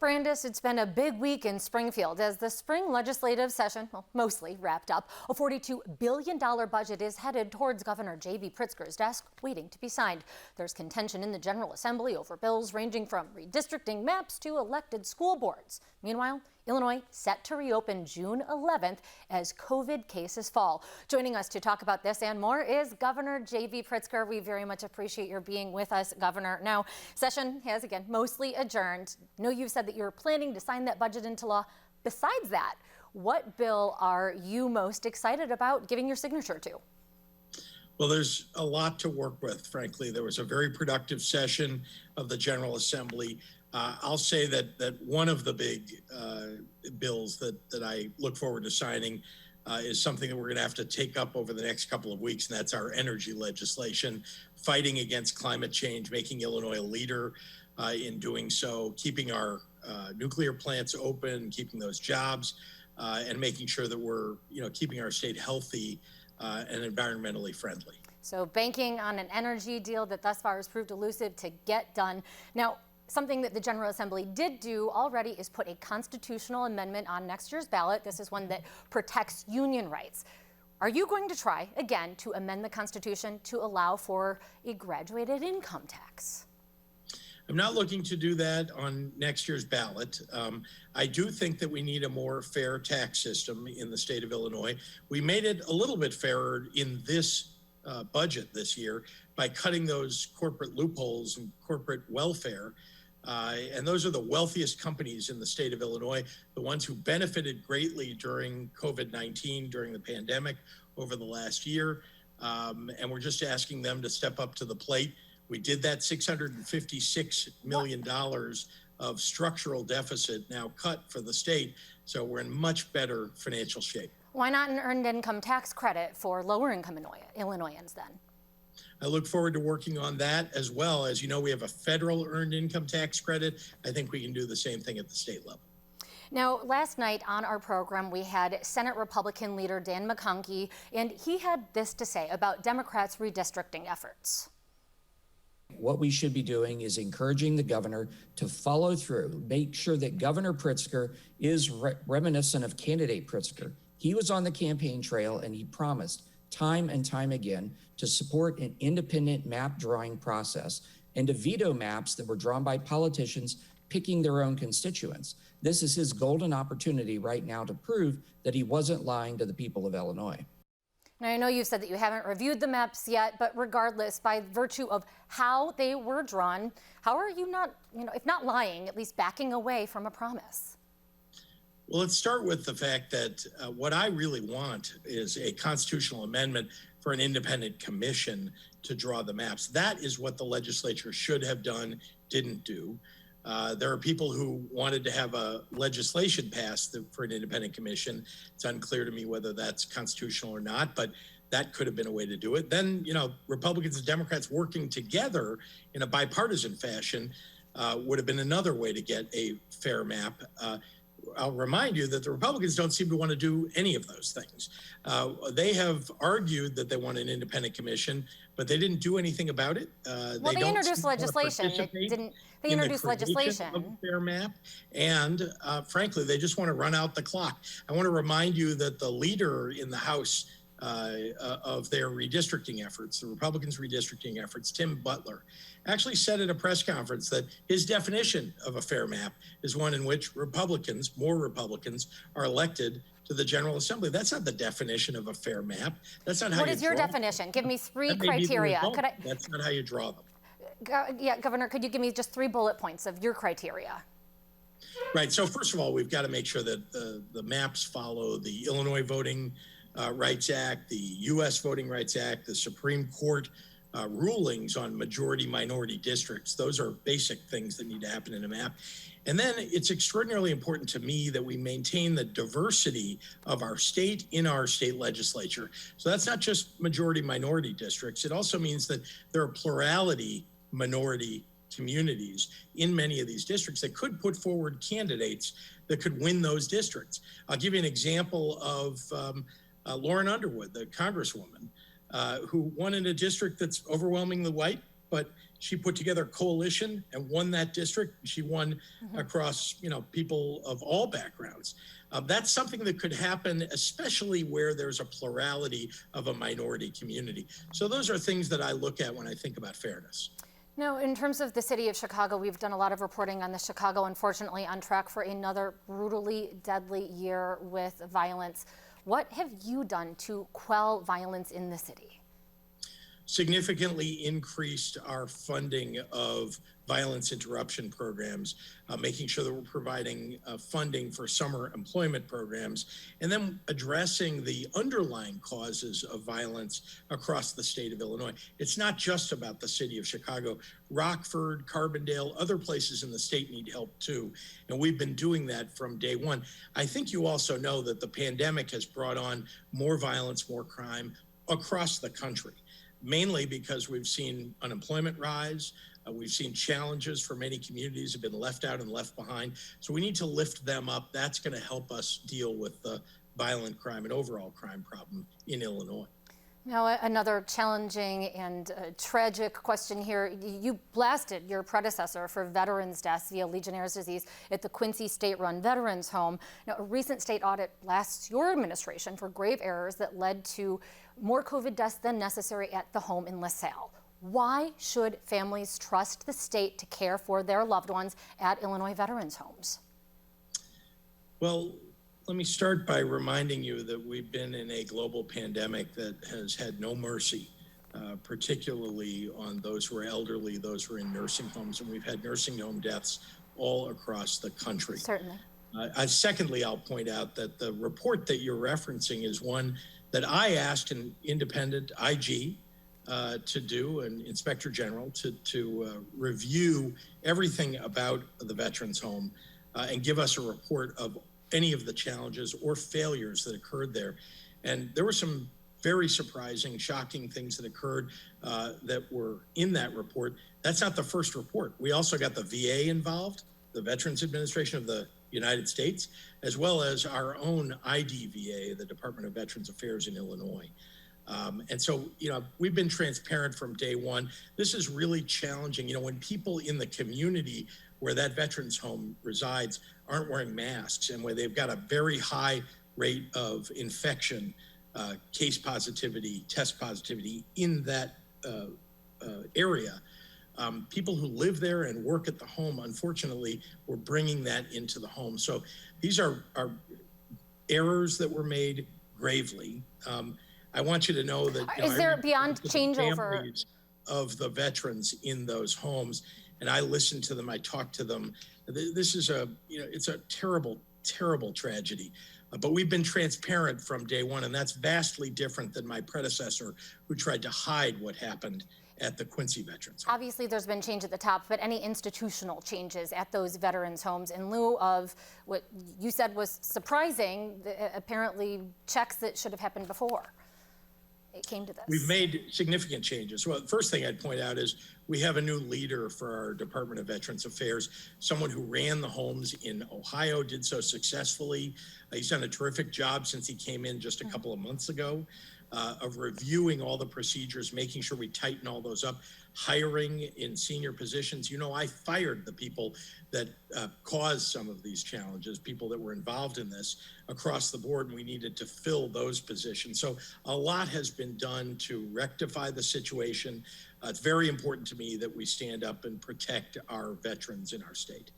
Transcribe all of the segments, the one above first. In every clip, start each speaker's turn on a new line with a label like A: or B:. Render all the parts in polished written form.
A: Brandis, it's been a big week in Springfield as the spring legislative session, well, mostly wrapped up. A $42 billion budget is headed towards Governor J.B. Pritzker's desk, waiting to be signed. There's contention in the General Assembly over bills ranging from redistricting maps to elected school boards. Meanwhile, Illinois set to reopen June 11th as COVID cases fall. Joining us to talk about this and more is Governor J.B. Pritzker. We very much appreciate your being with us, Governor. Now, session has again mostly adjourned. I know you've said that you're planning to sign that budget into law. Besides that, what bill are you most excited about giving your signature to?
B: Well, there's a lot to work with, frankly. There was a very productive session of the General Assembly. I'll say that one of the big bills that I look forward to signing is something that we're going to have to take up over the next couple of weeks, and that's our energy legislation, fighting against climate change, making Illinois a leader in doing so, keeping our nuclear plants open, keeping those jobs, and making sure that we're keeping our state healthy and environmentally friendly.
A: So banking on an energy deal that thus far has proved elusive to get done. Now, something that the General Assembly did do already is put a constitutional amendment on next year's ballot. This is one that protects union rights. Are you going to try, again, to amend the Constitution to allow for a graduated income tax?
B: I'm not looking to do that on next year's ballot. I do think that we need a more fair tax system in the state of Illinois. We made it a little bit fairer in this budget this year by cutting those corporate loopholes and corporate welfare. And those are the wealthiest companies in the state of Illinois, the ones who benefited greatly during COVID-19, during the pandemic over the last year. And we're just asking them to step up to the plate. We did that $656 million of structural deficit now cut for the state. So we're in much better financial shape.
A: Why not an earned income tax credit for lower income Illinoisans then?
B: I look forward to working on that as well. As you know, we have a federal earned income tax credit. I think we can do the same thing at the state level.
A: Now, last night on our program, we had Senate Republican leader Dan McConkey, and he had this to say about Democrats' redistricting efforts.
C: What we should be doing is encouraging the governor to follow through, make sure that Governor Pritzker is reminiscent of candidate Pritzker. He was on the campaign trail and he promised time and time again to support an independent map drawing process and to veto maps that were drawn by politicians picking their own constituents. This is his golden opportunity right now to prove that he wasn't lying to the people of Illinois.
A: Now, I know you said that you haven't reviewed the maps yet, but regardless, by virtue of how they were drawn, how are you not, if not lying, at least backing away from a promise?
B: Well, let's start with the fact that what I really want is a constitutional amendment for an independent commission to draw the maps. That is what the legislature should have done, didn't do. There are people who wanted to have a legislation passed for an independent commission. It's unclear to me whether that's constitutional or not, but that could have been a way to do it. Then, Republicans and Democrats working together in a bipartisan fashion would have been another way to get a fair map. I'll remind you that the Republicans don't seem to want to do any of those things. They have argued that they want an independent commission, but they didn't do anything about it.
A: Well, they introduced legislation. They introduced legislation
B: of a fair map, and frankly, they just want to run out the clock. I want to remind you that the leader in the House of their redistricting efforts, the Republicans' redistricting efforts, Tim Butler, actually said at a press conference that his definition of a fair map is one in which more Republicans, are elected to the General Assembly. That's not the definition of a fair map. That's not how you draw them.
A: What is your definition? Give me three criteria.
B: That's not how you draw them.
A: Yeah, Governor, could you give me just 3 bullet points of your criteria?
B: Right. So first of all, we've got to make sure that the maps follow the Illinois Voting Rights Act, the U.S. Voting Rights Act, the Supreme Court rulings on majority-minority districts. Those are basic things that need to happen in a map. And then it's extraordinarily important to me that we maintain the diversity of our state in our state legislature. So that's not just majority-minority districts. It also means that there are plurality minority communities in many of these districts that could put forward candidates that could win those districts. I'll give you an example of Lauren Underwood, the Congresswoman, who won in a district that's overwhelmingly white, but she put together a coalition and won that district. She won across, people of all backgrounds. That's something that could happen, especially where there's a plurality of a minority community. So those are things that I look at when I think about fairness.
A: Now, in terms of the city of Chicago, we've done a lot of reporting on the Chicago, unfortunately, on track for another brutally deadly year with violence. What have you done to quell violence in the city?
B: Significantly increased our funding of violence interruption programs, making sure that we're providing funding for summer employment programs, and then addressing the underlying causes of violence across the state of Illinois. It's not just about the city of Chicago. Rockford, Carbondale, other places in the state need help too. And we've been doing that from day one. I think you also know that the pandemic has brought on more violence, more crime across the country, mainly because we've seen unemployment rise. We've seen challenges for many communities have been left out and left behind. So we need to lift them up. That's going to help us deal with the violent crime and overall crime problem in Illinois.
A: Now, another challenging and tragic question here. You blasted your predecessor for veterans' deaths via Legionnaire's disease at the Quincy state-run Veterans Home. Now, a recent state audit blasts your administration for grave errors that led to more COVID deaths than necessary at the home in LaSalle. Why should families trust the state to care for their loved ones at Illinois veterans' homes?
B: Well, let me start by reminding you that we've been in a global pandemic that has had no mercy, particularly on those who are elderly, those who are in nursing homes, and we've had nursing home deaths all across the country.
A: Certainly.
B: Secondly, I'll point out that the report that you're referencing is one that I asked an independent IG to do, an inspector general to review everything about the veterans home and give us a report of any of the challenges or failures that occurred there. And there were some very surprising, shocking things that occurred that were in that report. That's not the first report. We also got the VA involved, the Veterans Administration of the United States, as well as our own IDVA, the Department of Veterans Affairs in Illinois. And so, we've been transparent from day one. This is really challenging. When people in the community where that veterans home resides aren't wearing masks and where they've got a very high rate of infection, case positivity, test positivity in that area, people who live there and work at the home, unfortunately, were bringing that into the home. So these are errors that were made gravely. I want you to know that
A: is there beyond changeover
B: of the veterans in those homes, and I listened to them, I talked to them. This is it's a terrible, terrible tragedy. But we've been transparent from day one, and that's vastly different than my predecessor, who tried to hide what happened at the Quincy Veterans Home.
A: Obviously, there's been change at the top, but any institutional changes at those veterans homes in lieu of what you said was surprising, apparently checks that should have happened before it came to this?
B: We've made significant changes. Well, the first thing I'd point out is we have a new leader for our Department of Veterans Affairs, someone who ran the homes in Ohio, did so successfully. He's done a terrific job since he came in just a couple of months ago of reviewing all the procedures, making sure we tighten all those up, hiring in senior positions. I fired the people that caused some of these challenges, people that were involved in this across the board, and we needed to fill those positions. So a lot has been done to rectify the situation. It's very important to me that we stand up and protect our veterans in our state.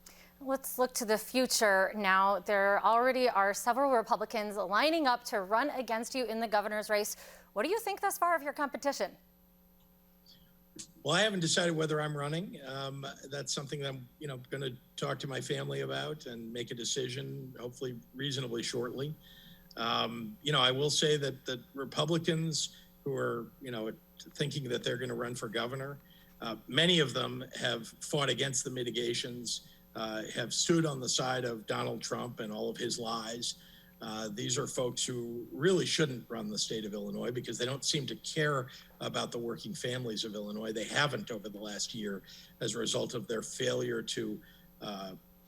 A: Let's look to the future now. There already are several Republicans lining up to run against you in the governor's race. What do you think thus far of your competition?
B: Well, I haven't decided whether I'm running. That's something that I'm, going to talk to my family about and make a decision, hopefully reasonably shortly. I will say that Republicans who are, thinking that they're going to run for governor, many of them have fought against the mitigations, have stood on the side of Donald Trump and all of his lies. These are folks who really shouldn't run the state of Illinois because they don't seem to care about the working families of Illinois. They haven't over the last year as a result of their failure to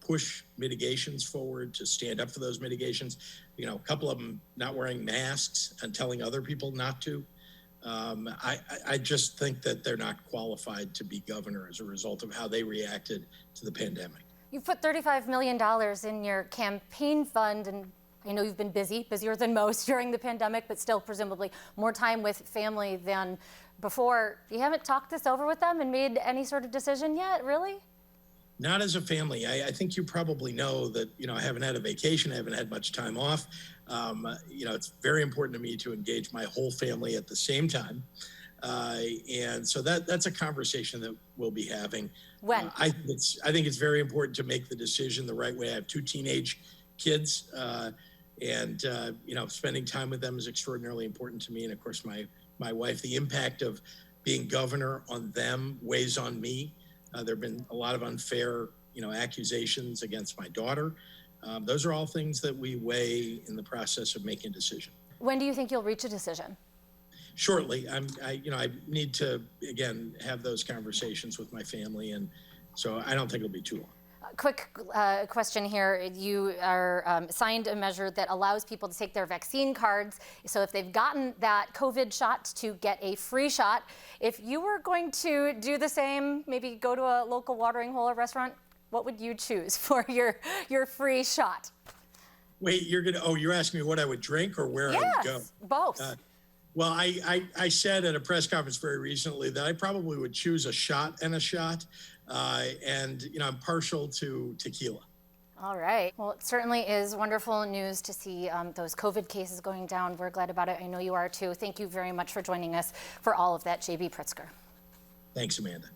B: push mitigations forward, to stand up for those mitigations. A couple of them not wearing masks and telling other people not to. I just think that they're not qualified to be governor as a result of how they reacted to the pandemic.
A: You've put $35 million in your campaign fund, and I know you've been busy, busier than most during the pandemic, but still presumably more time with family than before. You haven't talked this over with them and made any sort of decision yet, really?
B: Not as a family. I think you probably know that, I haven't had a vacation. I haven't had much time off. It's very important to me to engage my whole family at the same time. And so that's a conversation that we'll be having.
A: When?
B: I think it's very important to make the decision the right way. I have 2 teenage kids, and spending time with them is extraordinarily important to me. And of course, my wife. The impact of being governor on them weighs on me. There have been a lot of unfair, accusations against my daughter. Those are all things that we weigh in the process of making a decision.
A: When do you think you'll reach a decision?
B: Shortly. I need to, again, have those conversations with my family, and so I don't think it'll be too long.
A: Quick question here. You are signed a measure that allows people to take their vaccine cards. So if they've gotten that COVID shot, to get a free shot. If you were going to do the same, maybe go to a local watering hole or restaurant, what would you choose for your free shot?
B: Wait, you're asking me what I would drink or where I would go?
A: Yes, both.
B: Well, I said at a press conference very recently that I probably would choose a shot and a shot. I'm partial to tequila.
A: All right. Well, it certainly is wonderful news to see those COVID cases going down. We're glad about it. I know you are too. Thank you very much for joining us for all of that, J.B. Pritzker.
B: Thanks, Amanda.